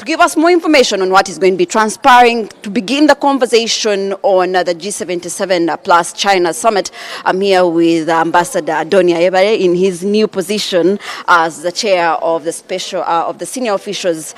To give us more information on what is going to be transpiring, to begin the conversation on the G77 plus China summit, I'm here with Ambassador Adonia Ayebare in his new position as the chair of the senior officials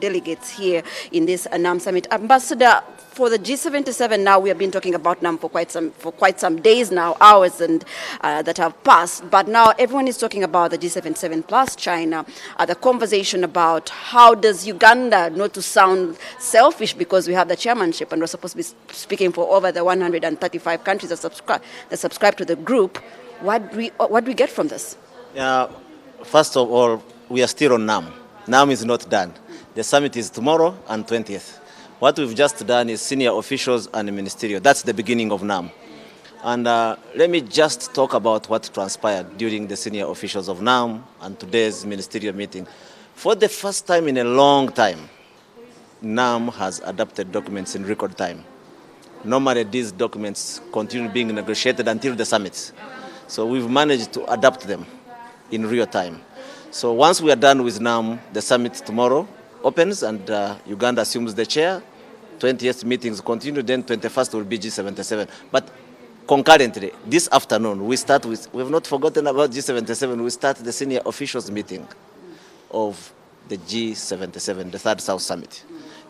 delegates here in this NAM summit. Ambassador, for the G77 now, we have been talking about NAM for quite some days now, hours and that have passed. But now everyone is talking about the G77 plus China. The conversation about how does Uganda, not to sound selfish because we have the chairmanship and we're supposed to be speaking for over the 135 countries that subscribe to the group. What do we get from this? First of all, we are still on NAM. NAM is not done. The summit is tomorrow and 20th. What we've just done is senior officials and ministerial. That's the beginning of NAM. And let me just talk about what transpired during the senior officials of NAM and today's ministerial meeting. For the first time in a long time, NAM has adopted documents in record time. Normally, these documents continue being negotiated until the summit. So we've managed to adapt them in real time. So once we are done with NAM, the summit tomorrow opens and Uganda assumes the chair. 20th meetings continue, then 21st will be G77. But concurrently, this afternoon, we have not forgotten about G77, we start the senior officials meeting of the G77, the Third South Summit.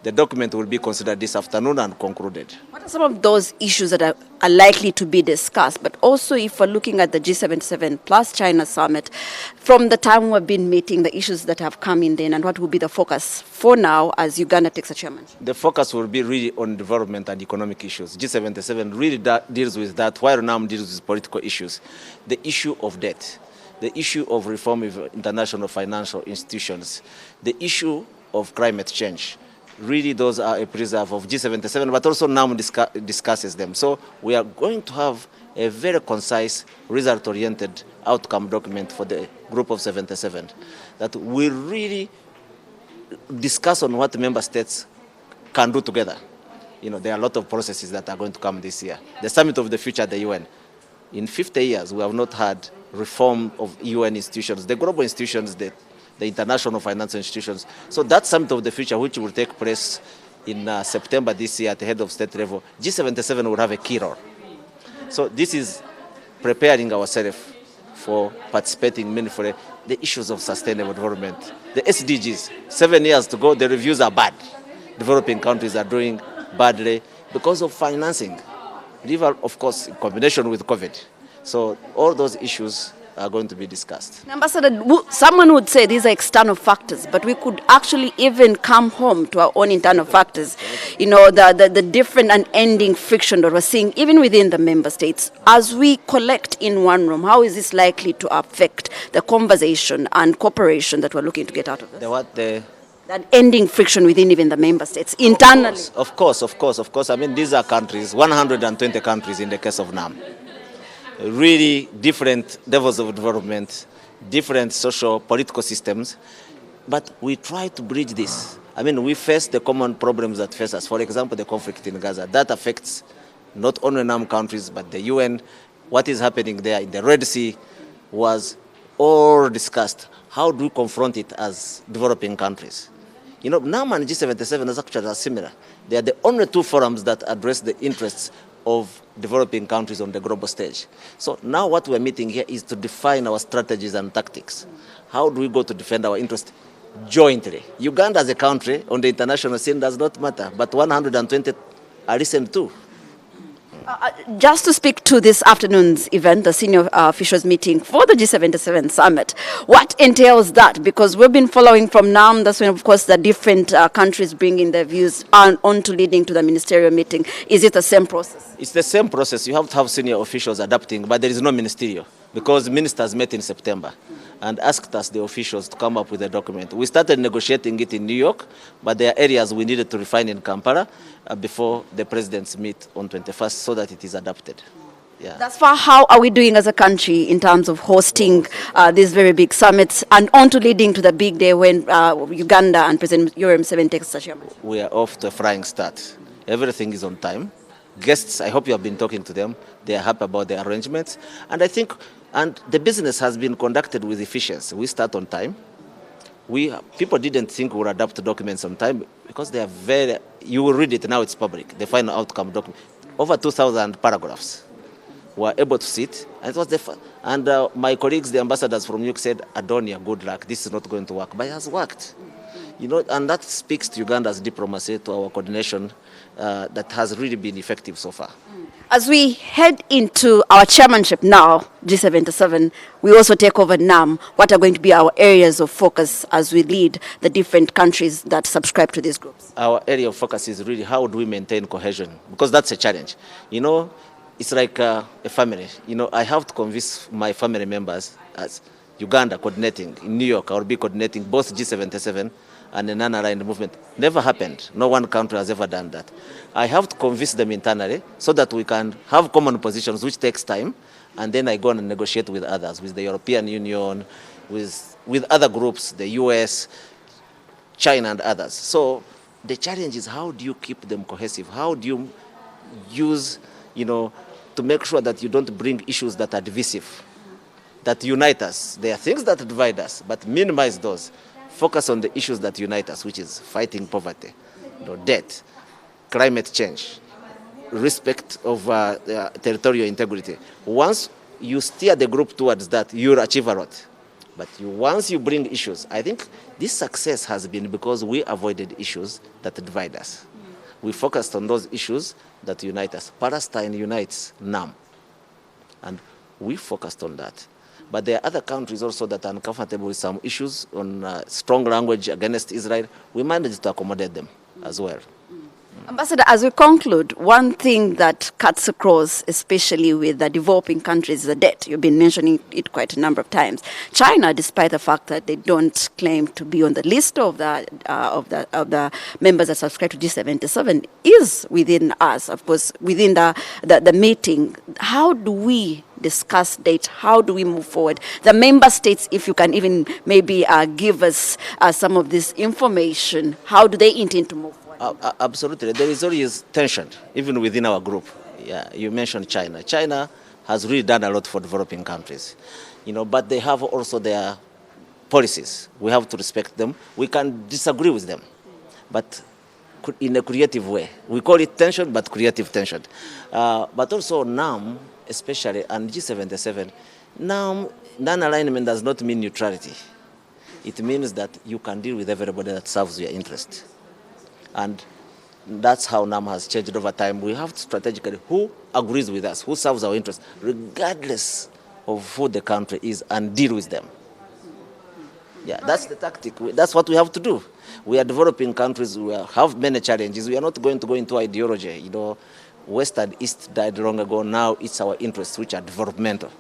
The document will be considered this afternoon and concluded. What are some of those issues that are likely to be discussed? But also, if we're looking at the G77 plus China summit, from the time we've been meeting, the issues that have come in then, and what will be the focus for now as Uganda takes a chairmanship? The focus will be really on development and economic issues. G77 really deals with that, while NAM deals with political issues. The issue of debt, the issue of reform of international financial institutions, the issue of climate change. Really, those are a preserve of G77, but also NAM discusses them. So we are going to have a very concise, result-oriented outcome document for the group of 77 that will really discuss on what the member states can do together. You know, there are a lot of processes that are going to come this year. The Summit of the Future at the UN. In 50 years, we have not had reform of UN institutions, the global institutions, the international financial institutions. So that Summit of the Future, which will take place in September this year at the head of state level, G77 will have a key role. So this is preparing ourselves for participating meaningfully the issues of sustainable development. The SDGs, 7 years to go, the reviews are bad. Developing countries are doing badly because of financing. Of course, in combination with COVID. So all those issues are going to be discussed. Ambassador, someone would say these are external factors, but we could actually even come home to our own internal factors. You know, the different and ending friction that we're seeing even within the member states. As we collect in one room, how is this likely to affect the conversation and cooperation that we're looking to get out of this? That ending friction within even the member states, internally. Of course. I mean, these are countries, 120 countries in the case of NAM. Really different levels of development, different social, political systems, but we try to bridge this. I mean, we face the common problems that face us. For example, the conflict in Gaza. That affects not only NAM countries, but the UN. What is happening there in the Red Sea was all discussed. How do we confront it as developing countries? You know, NAM and G77 actually are similar. They are the only two forums that address the interests of developing countries on the global stage. So now what we're meeting here is to define our strategies and tactics. How do we go to defend our interest jointly? Uganda as a country on the international scene does not matter, but 120 are listened to. Just to speak to this afternoon's event, the senior officials meeting for the G77 summit, what entails that? Because we've been following from NAM, that's when, of course, the different countries bring in their views on to leading to the ministerial meeting. Is it the same process? It's the same process. You have to have senior officials adapting, but there is no ministerial because ministers met in September and asked us, the officials, to come up with a document. We started negotiating it in New York, but there are areas we needed to refine in Kampala before the presidents meet on 21st so that it is adopted. Yeah. Thus far, how are we doing as a country in terms of hosting these very big summits and on to leading to the big day when Uganda and President Yoweri Museveni takes the chairmanship? We are off to a flying start. Everything is on time. Guests, I hope you have been talking to them. They are happy about the arrangements. And I think the business has been conducted with efficiency. We start on time. People didn't think we would adopt documents on time because they are very, you will read it now, it's public, the final outcome document. Over 2,000 paragraphs were able to sit. And it was my colleagues, the ambassadors from New York said, Adonia, good luck, this is not going to work. But it has worked. And that speaks to Uganda's diplomacy, to our coordination that has really been effective so far. As we head into our chairmanship now, G77, we also take over NAM. What are going to be our areas of focus as we lead the different countries that subscribe to these groups? Our area of focus is really how do we maintain cohesion, because that's a challenge. It's like a family. I have to convince my family members as Uganda coordinating. In New York, I will be coordinating both G77 and the non-aligned movement. Never happened. No one country has ever done that. I have to convince them internally so that we can have common positions, which takes time, and then I go and negotiate with others, with the European Union, with other groups, the US, China, and others. So the challenge is how do you keep them cohesive? How do you use, to make sure that you don't bring issues that are divisive, that unite us. There are things that divide us, but minimize those. Focus on the issues that unite us, which is fighting poverty, debt, climate change, respect of territorial integrity. Once you steer the group towards that, you'll achieve a lot. But once you bring issues, I think this success has been because we avoided issues that divide us. We focused on those issues that unite us. Palestine unites NAM, and we focused on that. But there are other countries also that are uncomfortable with some issues on strong language against Israel. We managed to accommodate them as well. Ambassador, as we conclude, one thing that cuts across, especially with the developing countries, is the debt. You've been mentioning it quite a number of times. China, despite the fact that they don't claim to be on the list of the members that subscribe to G77, is within us, of course, within the meeting. How do we discuss date? How do we move forward? The member states, if you can even maybe give us some of this information, how do they intend to move forward? Absolutely. There is always tension, even within our group. Yeah, you mentioned China. China has really done a lot for developing countries, but they have also their policies. We have to respect them. We can disagree with them, but in a creative way. We call it tension, but creative tension. But also NAM, especially, and G77, NAM, non-alignment does not mean neutrality. It means that you can deal with everybody that serves your interest. And that's how NAM has changed over time. We have to strategically who agrees with us, who serves our interests, regardless of who the country is, and deal with them. Yeah, that's the tactic. That's what we have to do. We are developing countries. We have many challenges. We are not going to go into ideology. West and East died long ago. Now it's our interests, which are developmental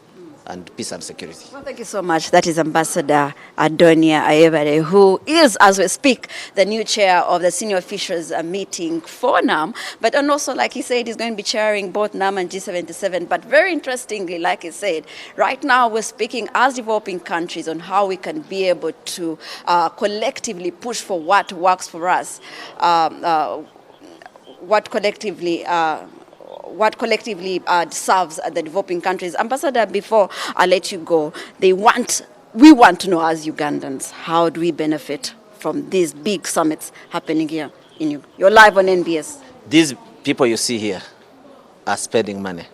and peace and security. Well, thank you so much. That is Ambassador Adonia Ayebare, who is, as we speak, the new chair of the senior officials meeting for NAM. But and also, like he said, he's going to be chairing both NAM and G77. But very interestingly, like he said, right now we're speaking as developing countries on how we can be able to collectively push for what works for us, what collectively serves the developing countries. Ambassador, before I let you go, we want to know as Ugandans, how do we benefit from these big summits happening here in you? You're live on NBS. These people you see here are spending money.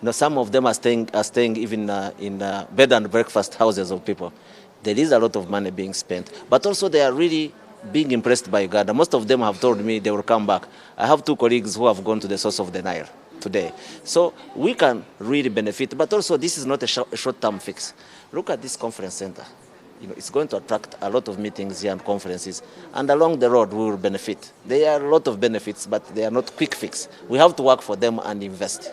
Some of them are staying even in bed and breakfast houses of people. There is a lot of money being spent, but also they are really being impressed by Uganda. Most of them have told me they will come back. I have 2 colleagues who have gone to the source of the Nile today. So we can really benefit, but also this is not a short-term fix. Look at this conference center. It's going to attract a lot of meetings here and conferences, and along the road we will benefit. There are a lot of benefits, but they are not quick fix. We have to work for them and invest.